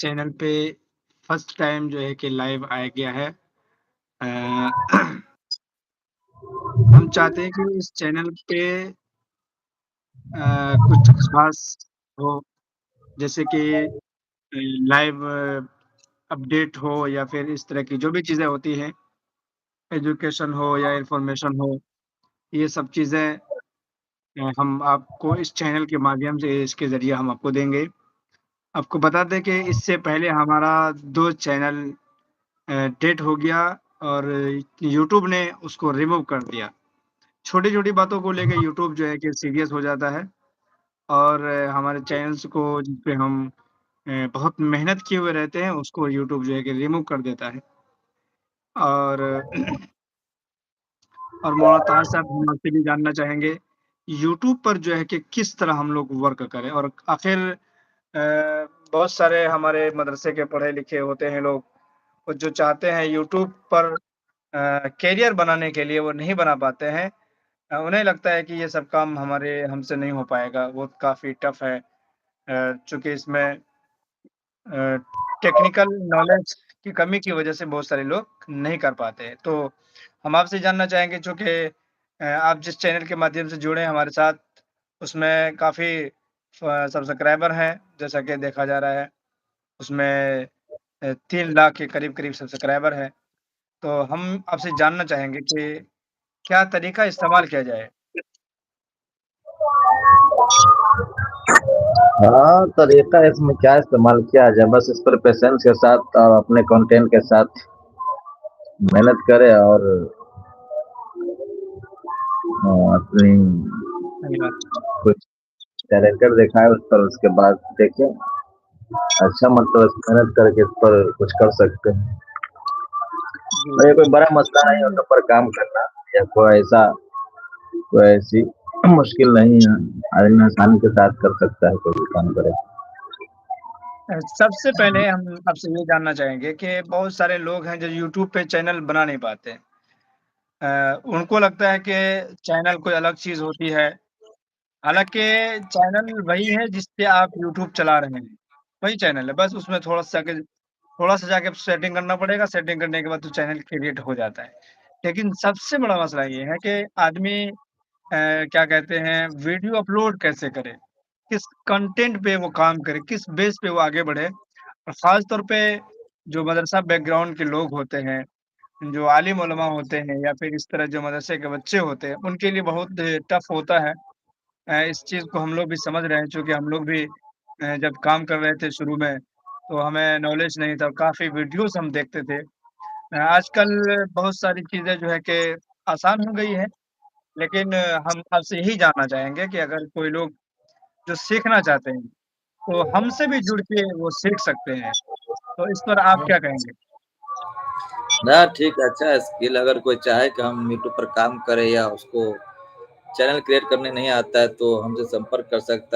Channel پہ first time جو ہے کہ لائیو آیا گیا ہے۔ آ، ہم چاہتے ہیں کہ اس چینل پہ کچھ خاص ہو، جیسے کہ لائیو اپڈیٹ ہو یا پھر اس طرح کی جو بھی چیزیں ہوتی ہیں، ایجوکیشن ہو یا انفارمیشن ہو، یہ سب چیزیں ہم آپ کو اس چینل کے مادھیم سے اس کے ذریعے ہم آپ کو دیں گے۔ آپ کو بتا دیں کہ اس سے پہلے ہمارا 2 چینل ڈیٹ ہو گیا اور یوٹیوب نے اس کو ریموو کر دیا۔ چھوٹی-چھوٹی باتوں کو لے کے یوٹیوب جو ہے کہ سیریس ہو جاتا ہے اور ہمارے چینلز کو جس پہ ہم بہت محنت کیے ہوئے رہتے ہیں، اس کو یوٹیوب جو ہے کہ ریموو کر دیتا ہے۔ اور اور مولانا طاہر صاحب ہم آپ سے بھی جاننا چاہیں گے، یوٹیوب پر جو ہے کہ کس طرح ہم لوگ ورک کریں؟ اور آخر بہت سارے ہمارے مدرسے کے پڑھے لکھے ہوتے ہیں لوگ، وہ جو چاہتے ہیں یوٹیوب پر کیریئر بنانے کے لیے وہ نہیں بنا پاتے ہیں۔ انہیں لگتا ہے کہ یہ سب کام ہم سے نہیں ہو پائے گا، وہ کافی ٹف ہے، چونکہ اس میں ٹیکنیکل نالج کی کمی کی وجہ سے بہت سارے لوگ نہیں کر پاتے ہیں۔ تو ہم آپ سے جاننا چاہیں گے، چونکہ آپ جس چینل کے مادھیم سے جڑے ہیں ہمارے ساتھ، اس میں کافی سبسکرائبر ہیں، جیسا کہ دیکھا جا رہا ہے۔ اس میں 3 لاکھ کے قریب سبسکرائبر ہیں۔ تو ہم آپ سے جاننا چاہیں گے کہ کیا طریقہ استعمال کیا جائے؟ ہاں، طریقہ اس میں کیا استعمال کیا جائے، بس اس پر پیشنس کے ساتھ اور اپنے کنٹینٹ کے ساتھ محنت کرے اور اپنی صحیح بات کچھ کیریکٹر دکھائے اس پر، اس کے بعد دیکھیں اچھا مطلب محنت کر کے اس پر کچھ کر سکتے ہیں۔ جی، یہ کوئی بڑا مسئلہ نہیں ہوتا پر کام کرنا، یا کوئی ایسی مشکل نہیں ہے، آدمی آسانی کے ساتھ کر سکتا ہے کوئی بھی کام کرے۔ سب سے پہلے ہم آپ سے یہ جاننا چاہیں گے کہ بہت سارے لوگ ہیں جو یوٹیوب پہ چینل بنا نہیں پاتے۔ ان کو لگتا ہے کہ چینل کوئی الگ چیز ہوتی ہے، حالانکہ چینل وہی ہے جس پہ آپ یوٹیوب چلا رہے ہیں، وہی چینل ہے، بس اس میں تھوڑا سا جا کے سیٹنگ کرنا پڑے گا، سیٹنگ کرنے کے بعد تو چینل کریٹ ہو جاتا ہے۔ لیکن سب سے بڑا مسئلہ یہ ہے کہ آدمی کیا کہتے ہیں، ویڈیو اپلوڈ کیسے کرے، کس کنٹینٹ پہ وہ کام کرے، کس بیس پہ وہ آگے بڑھے۔ اور خاص طور پہ جو مدرسہ بیک گراؤنڈ کے لوگ ہوتے ہیں، جو عالم علماء ہوتے ہیں، یا پھر اس طرح جو مدرسے کے بچے ہوتے ہیں، ان کے لیے بہت ٹف ہوتا ہے۔ اس چیز کو ہم لوگ بھی سمجھ رہے ہیں، چونکہ ہم لوگ بھی جب کام کر رہے تھے شروع میں تو ہمیں نالج نہیں تھا، کافی ویڈیوز ہم دیکھتے تھے۔ آج کل بہت ساری چیزیں جو ہے کہ آسان ہو گئی ہیں، لیکن ہم آپ سے یہی جاننا چاہیں گے کہ اگر کوئی لوگ جو سیکھنا چاہتے ہیں تو ہم سے بھی جڑ کے وہ سیکھ سکتے ہیں، تو اس پر آپ کیا کہیں گے؟ نہ ٹھیک ہے، اچھا اسکل اگر کوئی چاہے کہ ہم یوٹیوب پر کام کرے یا اس کو چینل کریٹ کرنے نہیں آتا ہے تو ہم سے سمپرک کر سکتا ہے۔